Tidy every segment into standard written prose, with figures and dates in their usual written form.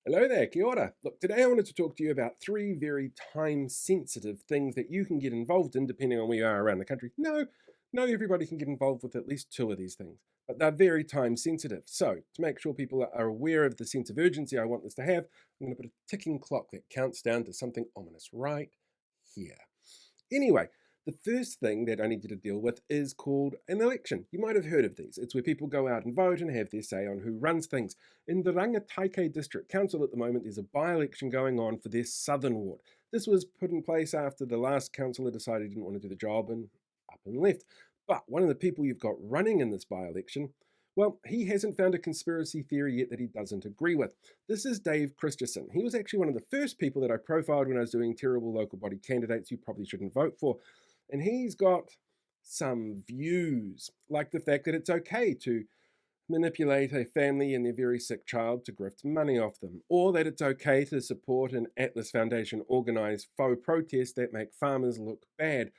Hello there, kia ora. Look, today I wanted to talk to you about three very time sensitive things that you can get involved in depending on where you are around the country. No, everybody can get involved with at least two of these things, but they're very time sensitive. So, to make sure people are aware of the sense of urgency I want this to have, I'm going to put a ticking clock that counts down to something ominous right here. Anyway, the first thing that I need you to deal with is called an election. You might have heard of these. It's where people go out and vote and have their say on who runs things. In the Rangataike District Council at the moment, there's a by-election going on for their southern ward. This was put in place after the last councillor decided he didn't want to do the job and up and left. But one of the people you've got running in this by-election, well, he hasn't found a conspiracy theory yet that he doesn't agree with. This is Dave Christensen. He was actually one of the first people that I profiled when I was doing terrible local body candidates you probably shouldn't vote for. And he's got some views, like the fact that it's okay to manipulate a family and their very sick child to grift money off them, or that it's okay to support an Atlas Foundation organised faux protest that make farmers look bad,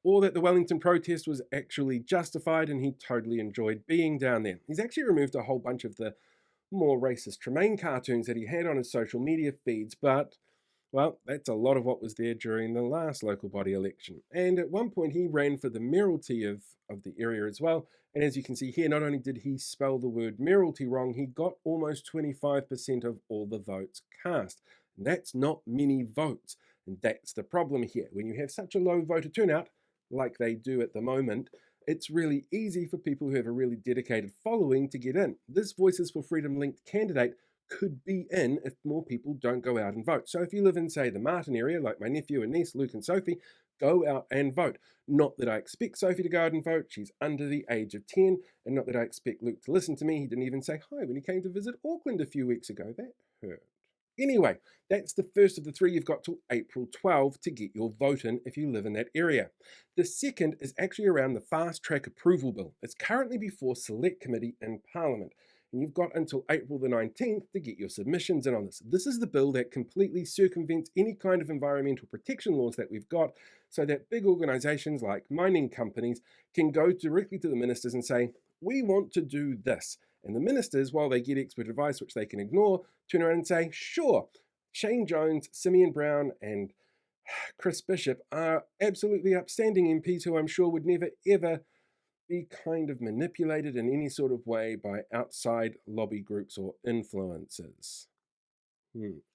or that the Wellington protest was actually justified and he totally enjoyed being down there. He's actually removed a whole bunch of the more racist Tremaine cartoons that he had on his social media feeds, but well, that's a lot of what was there during the last local body election. And at one point, he ran for the mayoralty of the area as well. And as you can see here, not only did he spell the word mayoralty wrong, he got almost 25% of all the votes cast. And that's not many votes. And that's the problem here. When you have such a low voter turnout, like they do at the moment, it's really easy for people who have a really dedicated following to get in. This Voices for Freedom linked candidate could be in if more people don't go out and vote. So if you live in, say, the Martin area, like my nephew and niece, Luke and Sophie, go out and vote. Not that I expect Sophie to go out and vote. She's under the age of 10. And not that I expect Luke to listen to me. He didn't even say hi when he came to visit Auckland a few weeks ago. That hurt. Anyway, that's the first of the three. You've got till April 12 to get your vote in if you live in that area. The second is actually around the FastTrack approval bill. It's currently before Select Committee in Parliament. And you've got until April the 19th to get your submissions in on this. This is the bill that completely circumvents any kind of environmental protection laws that we've got, so that big organisations like mining companies can go directly to the ministers and say, we want to do this. And the ministers, while they get expert advice, which they can ignore, turn around and say, sure, Shane Jones, Simeon Brown, and Chris Bishop are absolutely upstanding MPs who I'm sure would never, ever be kind of manipulated in any sort of way by outside lobby groups or influencers.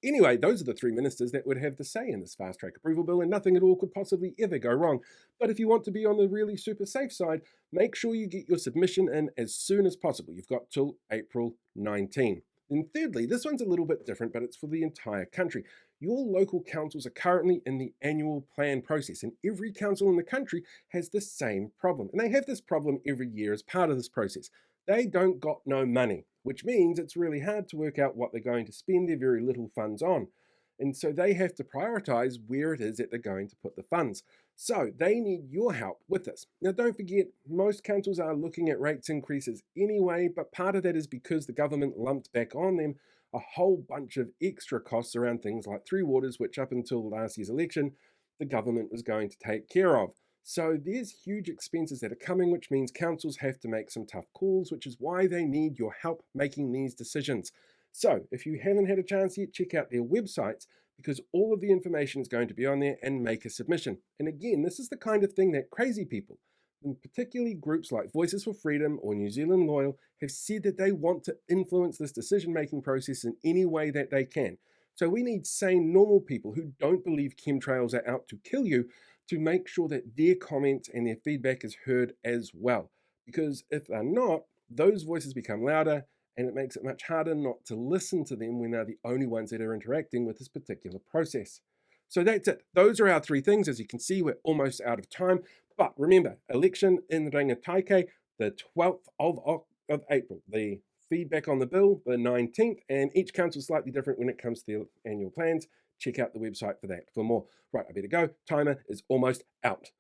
Anyway, those are the three ministers that would have the say in this fast track approval bill, and nothing at all could possibly ever go wrong. But if you want to be on the really super safe side, make sure you get your submission in as soon as possible. You've got till April 19. And thirdly, this one's a little bit different, but it's for the entire country. Your local councils are currently in the annual plan process, and every council in the country has the same problem. And they have this problem every year as part of this process. They don't got no money, which means it's really hard to work out what they're going to spend their very little funds on. And so they have to prioritize where it is that they're going to put the funds. So they need your help with this. Now, don't forget, most councils are looking at rates increases anyway, but part of that is because the government lumped back on them a whole bunch of extra costs around things like Three Waters, which up until last year's election, the government was going to take care of. So there's huge expenses that are coming, which means councils have to make some tough calls, which is why they need your help making these decisions. So if you haven't had a chance yet, check out their websites, because all of the information is going to be on there, and make a submission. And again, this is the kind of thing that crazy people, and particularly groups like Voices for Freedom or New Zealand Loyal, have said that they want to influence this decision-making process in any way that they can. So we need sane, normal people who don't believe chemtrails are out to kill you to make sure that their comments and their feedback is heard as well. Because if they're not, those voices become louder, and it makes it much harder not to listen to them when they're the only ones that are interacting with this particular process. So that's it. Those are our three things. As you can see, we're almost out of time. But remember, election in Rangataike, the 12th of April. The feedback on the bill, the 19th, and each council is slightly different when it comes to their annual plans. Check out the website for that for more. Right, I better go. Timer is almost out.